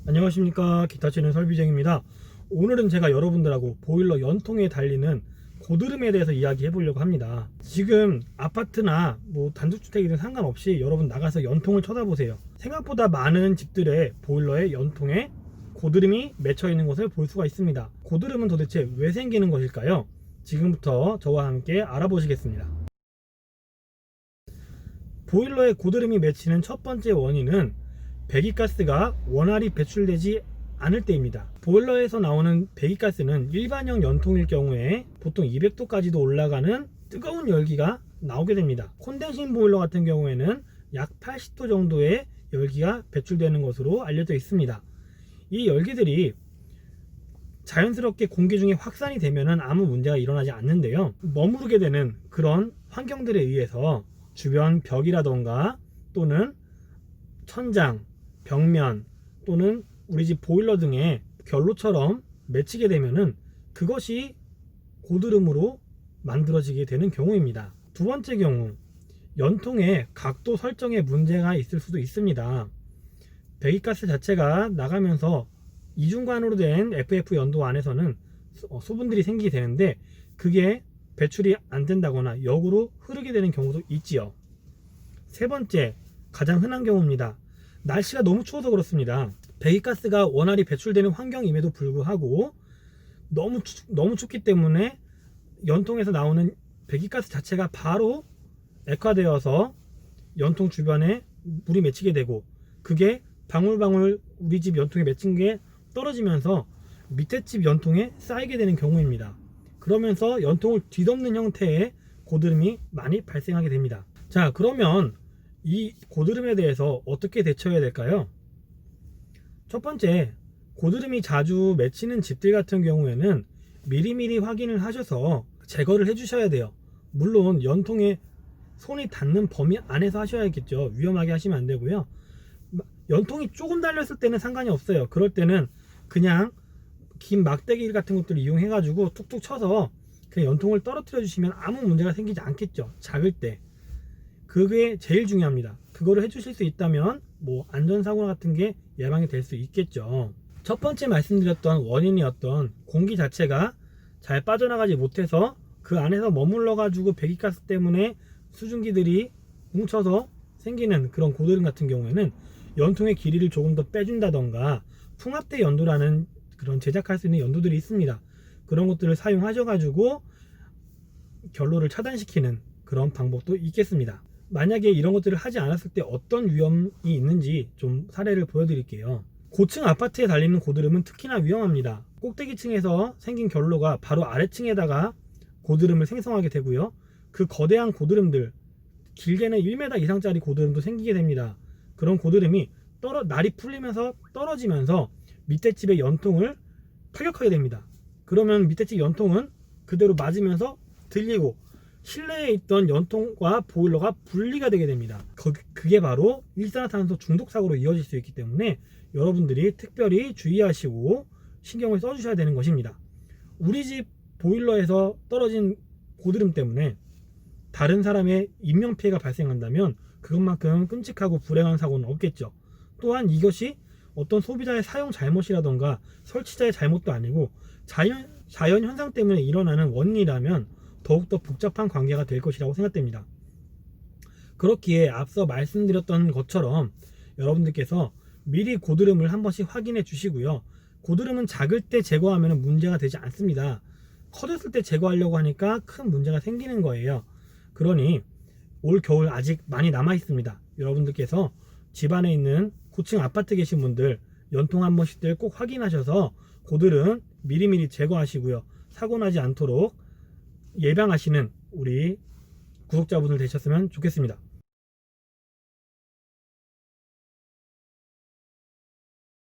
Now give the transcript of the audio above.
안녕하십니까, 기타 치는 설비쟁입니다. 오늘은 제가 여러분들하고 보일러 연통에 달리는 고드름에 대해서 이야기해 보려고 합니다. 지금 아파트나 단독주택이든 상관없이 여러분 나가서 연통을 쳐다보세요. 생각보다 많은 집들의 보일러에 연통에 고드름이 맺혀 있는 것을 볼 수가 있습니다. 고드름은 도대체 왜 생기는 것일까요? 지금부터 저와 함께 알아보시겠습니다. 보일러에 고드름이 맺히는 첫 번째 원인은 배기가스가 원활히 배출되지 않을 때입니다. 보일러에서 나오는 배기가스는 일반형 연통일 경우에 보통 200도까지도 올라가는 뜨거운 열기가 나오게 됩니다. 콘덴싱 보일러 같은 경우에는 약 80도 정도의 열기가 배출되는 것으로 알려져 있습니다. 이 열기들이 자연스럽게 공기 중에 확산이 되면 아무 문제가 일어나지 않는데요, 머무르게 되는 그런 환경들에 의해서 주변 벽이라던가 또는 천장, 벽면 또는 우리 집 보일러 등의 결로처럼 맺히게 되면은 그것이 고드름으로 만들어지게 되는 경우입니다. 두 번째 경우, 연통의 각도 설정에 문제가 있을 수도 있습니다. 배기가스 자체가 나가면서 이중관으로 된 FF 연도 안에서는 소분들이 생기게 되는데 그게 배출이 안 된다거나 역으로 흐르게 되는 경우도 있지요. 세 번째, 가장 흔한 경우입니다. 날씨가 너무 추워서 그렇습니다. 배기가스가 원활히 배출되는 환경임에도 불구하고 너무 춥기 때문에 연통에서 나오는 배기가스 자체가 바로 액화되어서 연통 주변에 물이 맺히게 되고 그게 방울방울 우리 집 연통에 맺힌 게 떨어지면서 밑에 집 연통에 쌓이게 되는 경우입니다. 그러면서 연통을 뒤덮는 형태의 고드름이 많이 발생하게 됩니다. 자, 그러면 이 고드름에 대해서 어떻게 대처해야 될까요? 첫 번째, 고드름이 자주 맺히는 집들 같은 경우에는 미리미리 확인을 하셔서 제거를 해 주셔야 돼요. 물론 연통에 손이 닿는 범위 안에서 하셔야겠죠. 위험하게 하시면 안 되고요. 연통이 조금 달렸을 때는 상관이 없어요. 그럴 때는 그냥 긴 막대기 같은 것들을 이용해 가지고 툭툭 쳐서 그냥 연통을 떨어뜨려 주시면 아무 문제가 생기지 않겠죠. 작을 때 그게 제일 중요합니다. 그거를 해주실 수 있다면 안전사고 같은 게 예방이 될 수 있겠죠. 첫 번째 말씀드렸던 원인이었던 공기 자체가 잘 빠져나가지 못해서 그 안에서 머물러 가지고 배기가스 때문에 수증기들이 뭉쳐서 생기는 그런 고드름 같은 경우에는 연통의 길이를 조금 더 빼준다던가 풍합대 연도라는 그런 제작할 수 있는 연도들이 있습니다. 그런 것들을 사용하셔 가지고 결로를 차단시키는 그런 방법도 있겠습니다. 만약에 이런 것들을 하지 않았을 때 어떤 위험이 있는지 좀 사례를 보여드릴게요. 고층 아파트에 달리는 고드름은 특히나 위험합니다. 꼭대기층에서 생긴 결로가 바로 아래층에다가 고드름을 생성하게 되고요, 그 거대한 고드름들, 길게는 1m 이상짜리 고드름도 생기게 됩니다. 그런 고드름이 날이 풀리면서 떨어지면서 밑에 집의 연통을 타격하게 됩니다. 그러면 밑에 집 연통은 그대로 맞으면서 들리고 실내에 있던 연통과 보일러가 분리가 되게 됩니다. 그게 바로 일산화탄소 중독 사고로 이어질 수 있기 때문에 여러분들이 특별히 주의하시고 신경을 써주셔야 되는 것입니다. 우리 집 보일러에서 떨어진 고드름 때문에 다른 사람의 인명피해가 발생한다면 그것만큼 끔찍하고 불행한 사고는 없겠죠. 또한 이것이 어떤 소비자의 사용 잘못이라던가 설치자의 잘못도 아니고 자연 현상 때문에 일어나는 원인이라면 더욱더 복잡한 관계가 될 것이라고 생각됩니다. 그렇기에 앞서 말씀드렸던 것처럼 여러분들께서 미리 고드름을 한 번씩 확인해 주시고요. 고드름은 작을 때 제거하면 문제가 되지 않습니다. 커졌을 때 제거하려고 하니까 큰 문제가 생기는 거예요. 그러니 올 겨울 아직 많이 남아 있습니다. 여러분들께서 집안에 있는 고층 아파트 계신 분들 연통 한 번씩들 꼭 확인하셔서 고드름 미리미리 제거하시고요. 사고 나지 않도록 예방하시는 우리 구독자분들 되셨으면 좋겠습니다.